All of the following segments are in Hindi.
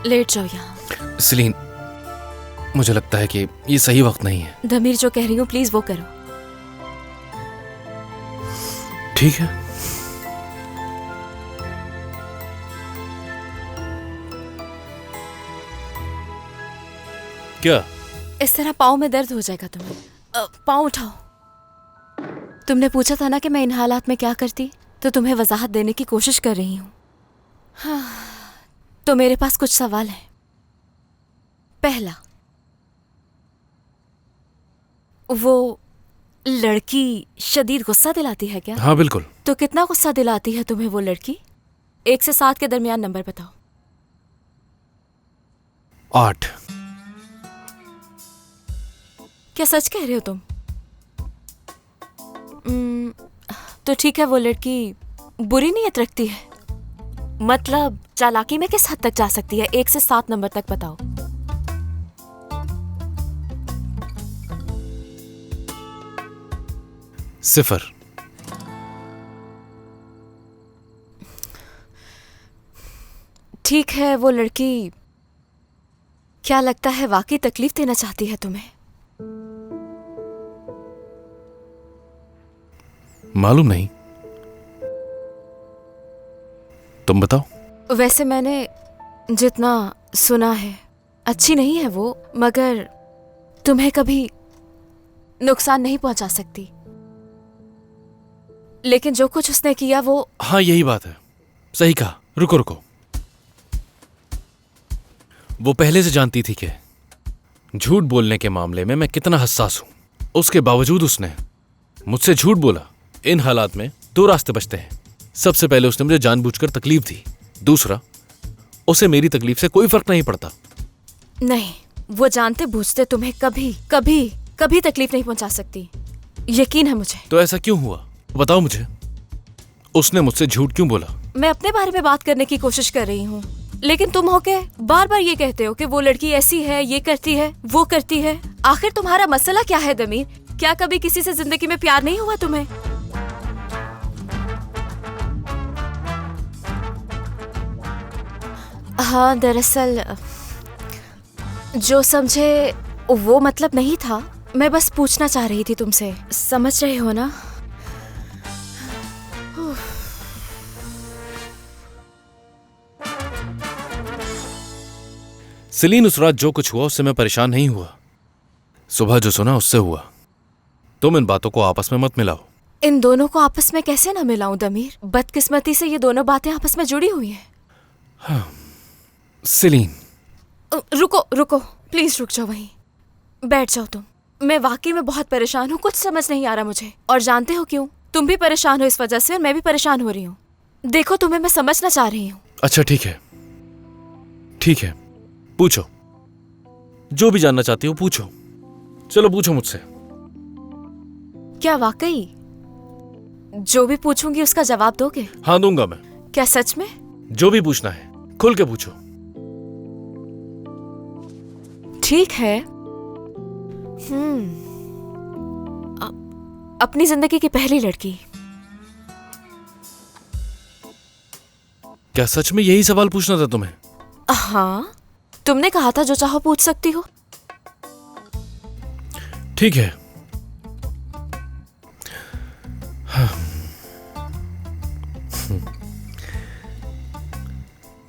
लेट जाओ यहाँ। सेलिन, मुझे लगता है कि ये सही वक्त नहीं है। दमीर, जो कह रही हूँ प्लीज वो करो। ठीक है। क्या? इस तरह पाँव में दर्द हो जाएगा तुम्हें। पाँव उठाओ। तुमने पूछा था ना कि मैं इन हालात में क्या करती, तो तुम्हें वजाहत देने की कोशिश कर रही हूँ। हाँ, तो मेरे पास कुछ सवाल हैं। पहला, वो लड़की शदीद गुस्सा दिलाती है क्या? हाँ बिल्कुल। तो कितना गुस्सा दिलाती है तुम्हें वो लड़की? 1 से 7 के दरमियान नंबर बताओ। 8। क्या सच कह रहे हो तुम? तो ठीक है, वो लड़की बुरी नीयत रखती है? मतलब चालाकी में किस हद तक जा सकती है? 1 से 7 नंबर तक बताओ। सिफर। ठीक है, वो लड़की क्या लगता है वाकई तकलीफ देना चाहती है तुम्हें? मालूम नहीं, तुम बताओ। वैसे मैंने जितना सुना है, अच्छी नहीं है वो, मगर तुम्हें कभी नुकसान नहीं पहुंचा सकती। लेकिन जो कुछ उसने किया वो... हाँ यही बात है, सही कहा। रुको रुको, वो पहले से जानती थी कि झूठ बोलने के मामले में मैं कितना हसास हूं। उसके बावजूद उसने मुझसे झूठ बोला। इन हालात में 2 रास्ते बचते हैं। सबसे पहले उसने मुझे जानबूझकर तकलीफ दी। दूसरा, उसे मेरी तकलीफ से कोई फर्क नहीं पड़ता। नहीं, वो जानते बूझते तुम्हें कभी कभी कभी तकलीफ नहीं पहुंचा सकती, यकीन है मुझे। तो ऐसा क्यों हुआ, बताओ मुझे। उसने मुझसे झूठ क्यों बोला? मैं अपने बारे में बात करने की कोशिश कर रही हूँ, लेकिन तुम होके बार बार ये कहते हो कि वो लड़की ऐसी है, ये करती है, वो करती है। आखिर तुम्हारा मसला क्या है दमीर? क्या कभी किसी से जिंदगी में प्यार नहीं हुआ तुम्हें? हाँ, दरअसल जो समझे वो मतलब नहीं था। मैं बस पूछना चाह रही थी तुमसे, समझ रहे हो ना? सेलिन, उस रात जो कुछ हुआ उससे मैं परेशान नहीं हुआ। सुबह जो सुना उससे हुआ। तुम इन बातों को आपस में मत मिलाओ। इन दोनों को आपस में कैसे ना मिलाऊं दमीर? बदकिस्मती से ये दोनों बातें आपस में जुड़ी हुई हैं। हाँ। सेलिन, रुको रुको, प्लीज रुक जाओ, वहीं बैठ जाओ तुम। मैं वाकई में बहुत परेशान हूँ, कुछ समझ नहीं आ रहा मुझे। और जानते हो क्यों? तुम भी परेशान हो इस वजह से और मैं भी परेशान हो रही हूँ। देखो, तुम्हें मैं समझना चाह रही हूँ। अच्छा ठीक है, ठीक है, पूछो। जो भी जानना चाहती हो पूछो। चलो पूछो मुझसे। क्या वाकई जो भी पूछूंगी उसका जवाब दोगे? हाँ दूंगा मैं। क्या सच में? जो भी पूछना है खुल के पूछो। ठीक है। अपनी जिंदगी की पहली लड़की। क्या सच में यही सवाल पूछना था तुम्हें? हाँ, तुमने कहा था जो चाहो पूछ सकती हो। ठीक है।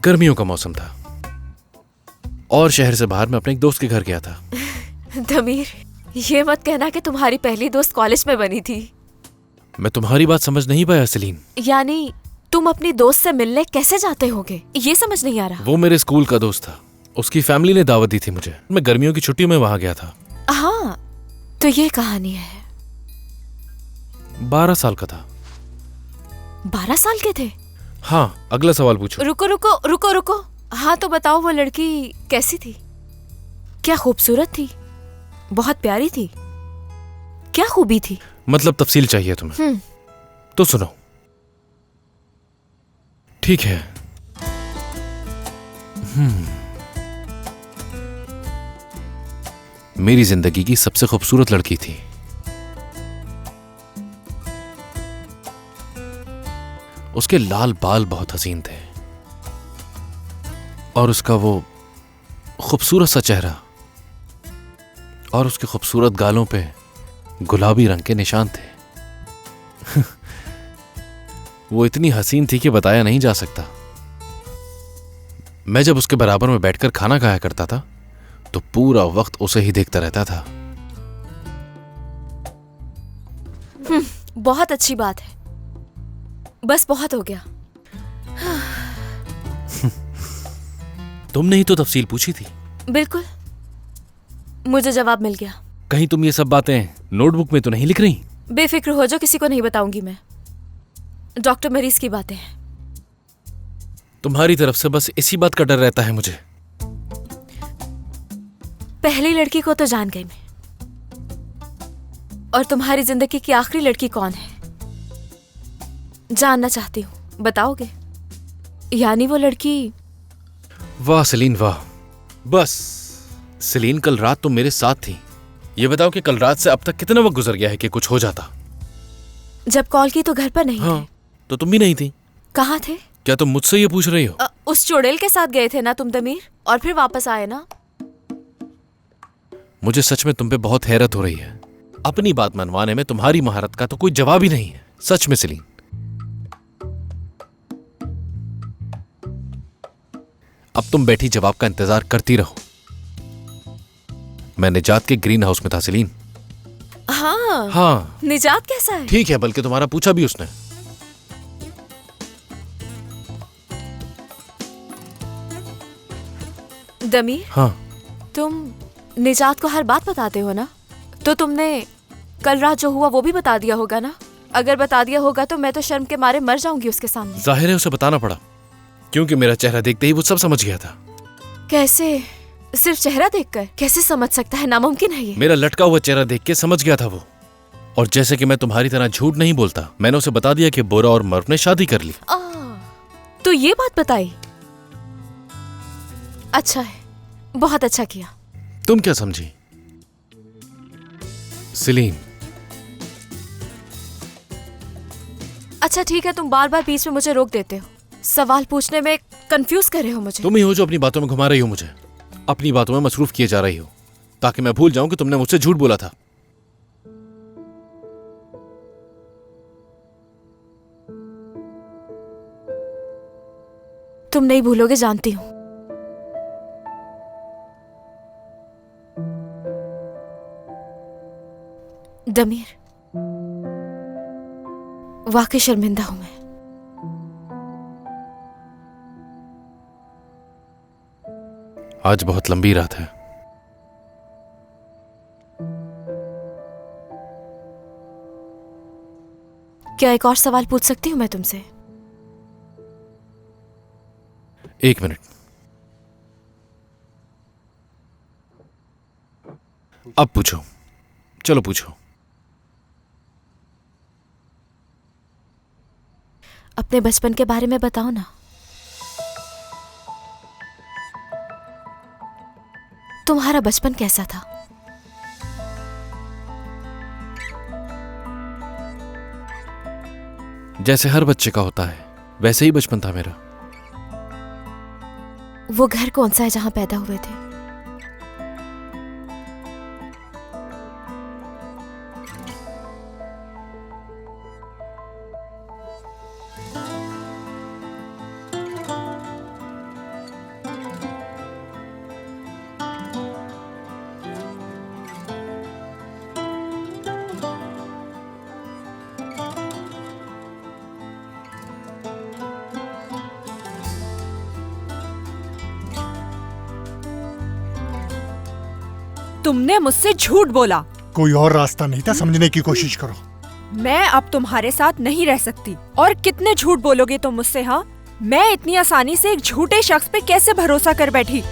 गर्मियों का मौसम था और शहर से बाहर मैं अपने एक दोस्त के घर गया था। दमीर, ये मत कहना कि तुम्हारी पहली दोस्त कॉलेज में बनी थी। मैं तुम्हारी बात समझ नहीं पाया सेलिन। यानी तुम अपनी दोस्त से मिलने कैसे जाते होगे, ये समझ नहीं आ रहा। वो मेरे स्कूल का दोस्त था, उसकी फैमिली ने दावत दी थी मुझे। मैं गर्मियों की छुट्टियों में वहां गया था। हाँ, तो ये कहानी है। 12 साल का था। 12 साल के थे? हाँ, अगला सवाल पूछो। रुको रुको रुको रुको। हाँ तो बताओ, वो लड़की कैसी थी? क्या खूबसूरत थी? बहुत प्यारी थी? क्या खूबी थी? मतलब तफसील चाहिए तुम्हें? तो सुनो। ठीक है। मेरी जिंदगी की सबसे खूबसूरत लड़की थी। उसके लाल बाल बहुत हसीन थे और उसका वो खूबसूरत सा चेहरा और उसके खूबसूरत गालों पे गुलाबी रंग के निशान थे। वो इतनी हसीन थी कि बताया नहीं जा सकता। मैं जब उसके बराबर में बैठकर खाना खाया करता था तो पूरा वक्त उसे ही देखता रहता था। बहुत अच्छी बात है, बस बहुत हो गया। तुमने ही तो तफसील पूछी थी। बिल्कुल, मुझे जवाब मिल गया। कहीं तुम ये सब बातें नोटबुक में तो नहीं लिख रही? बेफिक्र हो जाओ, किसी को नहीं बताऊंगी मैं। डॉक्टर मरीज की बातें हैं। तुम्हारी तरफ से बस इसी बात का डर रहता है मुझे। पहली लड़की को तो जान गई मैं, और तुम्हारी जिंदगी की आखिरी लड़की कौन है जानना चाहती हूँ, बताओगे? यानी वो लड़की। वाह सेलीन वाह। बस सेलीन, कल रात तुम मेरे साथ थी। ये बताओ कि कल रात से अब तक कितना वक्त गुजर गया है कि कुछ हो जाता? जब कॉल की तो घर पर नहीं हाँ, थे। तो तुम भी नहीं थी। कहाँ थे? क्या तुम मुझसे ये पूछ रही हो? उस चुड़ैल के साथ गए थे ना तुम दमीर, और फिर वापस आए ना। मुझे सच में तुम पे बहुत हैरत हो रही है। अपनी बात मनवाने में तुम्हारी महारत का तो कोई जवाब ही नहीं है, सच में सेलीन। अब तुम बैठी जवाब का इंतजार करती रहो। मैं निजात के ग्रीन हाउस में था सेलीन। हाँ। निजात कैसा है? ठीक है, बल्कि तुम्हारा पूछा भी उसने। दमीर, हाँ। तुम निजात को हर बात बताते हो ना? तो तुमने कल रात जो हुआ वो भी बता दिया होगा ना? अगर बता दिया होगा तो मैं तो शर्म के मारे मर जाऊंगी उसके सामने। जाहिर है उसे बताना पड़ा, क्योंकि मेरा चेहरा देखते ही वो सब समझ गया था। कैसे? सिर्फ चेहरा देखकर कैसे समझ सकता है? नामुमकिन है ये। मेरा लटका हुआ चेहरा देख के समझ गया था वो। और जैसे कि मैं तुम्हारी तरह झूठ नहीं बोलता, मैंने उसे बता दिया कि बोरा और मर्फ ने शादी कर ली। तो ये बात बताई? अच्छा है, बहुत अच्छा किया। तुम क्या समझी सेलीन? अच्छा ठीक है, तुम बार बार बीच में मुझे रोक देते हो, सवाल पूछने में कंफ्यूज कर रहे हो मुझे। तुम ही हो जो अपनी बातों में घुमा रही हो मुझे, अपनी बातों में मसरूफ किए जा रही हो, ताकि मैं भूल जाऊं कि तुमने मुझसे झूठ बोला था। तुम नहीं भूलोगे, जानती हूं। दमीर, वाकई शर्मिंदा हूं मैं। आज बहुत लंबी रात है। क्या एक और सवाल पूछ सकती हूँ मैं तुमसे? एक मिनट। अब पूछो, चलो पूछो। अपने बचपन के बारे में बताओ ना। तुम्हारा बचपन कैसा था? जैसे हर बच्चे का होता है वैसे ही बचपन था मेरा। वो घर कौन सा है जहां पैदा हुए थे? तुमने मुझसे झूठ बोला। कोई और रास्ता नहीं था, समझने की कोशिश करो। मैं अब तुम्हारे साथ नहीं रह सकती। और कितने झूठ बोलोगे तुम मुझसे? हाँ, मैं इतनी आसानी से एक झूठे शख्स पे कैसे भरोसा कर बैठी